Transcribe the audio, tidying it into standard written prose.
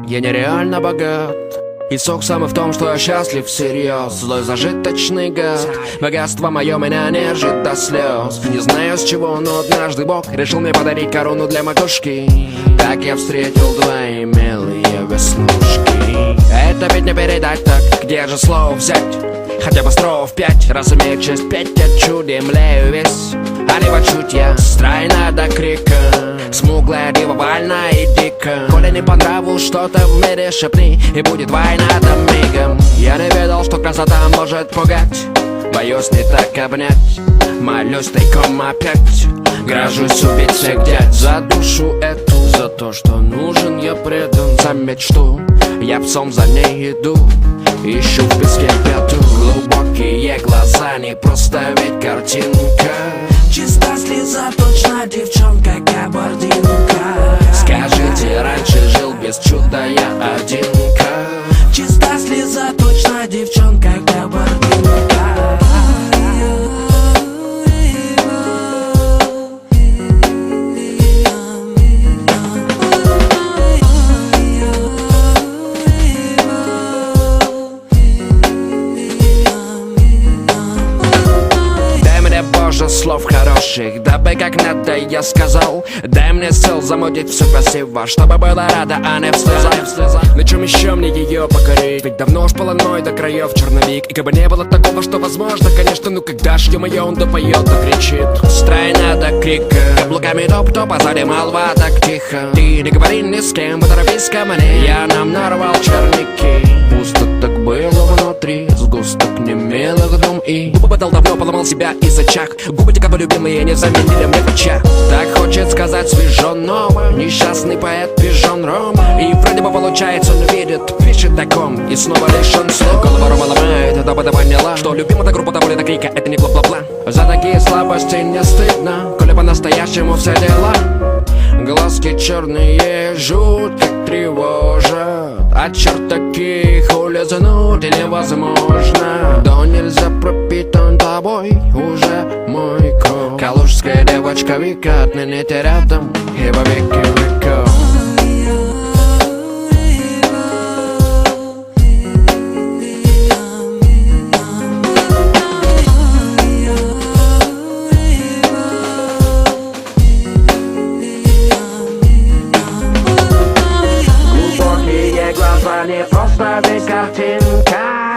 Я нереально богат, и сок самый в том, что я счастлив всерьез. Злой зажиточный гад, богатство мое меня нежит до слез. Не знаю с чего, но однажды Бог решил мне подарить корону для макушки. Так я встретил твои милые веснушки. Это ведь не передать так, где же слово взять? Хотя бы стров 5, раз имею честь петь, я чудем млею весь. А не почуть я стройна до крика, смуглая дива вольна и дика. Коли не по нраву что-то в мире шепни, и будет война там мигом. Я не ведал, что красота может пугать, боюсь не так обнять, молюсь тайком опять. Грожусь убить всех дядь за душу эту, за то, что нужен я предан, за мечту я псом за ней иду, ищу в песке пяту. Глубокие глаза, не просто ведь картинка, чиста слеза, точно девчонка, кабардинка. Скажите, раньше жил без чуда я одинка. Чиста слеза, точно девчонка, кабардинка. Слов хороших, дабы как надо я сказал. Дай мне сил замутить все красиво, чтобы было рада, а не в слезах. На чем еще мне ее покорить? Ведь давно уж полоной до краев черновик. И как бы не было такого, что возможно, конечно, ну когда ж ё-моё он допоет, докричит. Стройна до крика, каблуками топ-топ, а сзади молва так тихо. Ты не говори ни с кем, поторопись ко мне, я нам нарвал черники. Пусто так было внутри, сгусток немелых дум и губы подал давно, поломал себя из-за чах. Губы те, кого любимые, не заменили мне в очах. Так хочет сказать свежо ново, несчастный поэт пижон Рома. И вроде бы получается, он видит, пишет таком и снова лишен слов. Голова Рома ломает, дабы поняла, что любимая группа того до крика, это не бла-бла-бла. За такие слабости не стыдно, коли по-настоящему все дела. Глазки черные жутко тревожат, а черт таких улизнуть невозможно. Да нельзя пропитан тобой уже мой кровь. Калужская девочка Вика, отныне ты рядом и во веки веков. Не просто ведь картинка.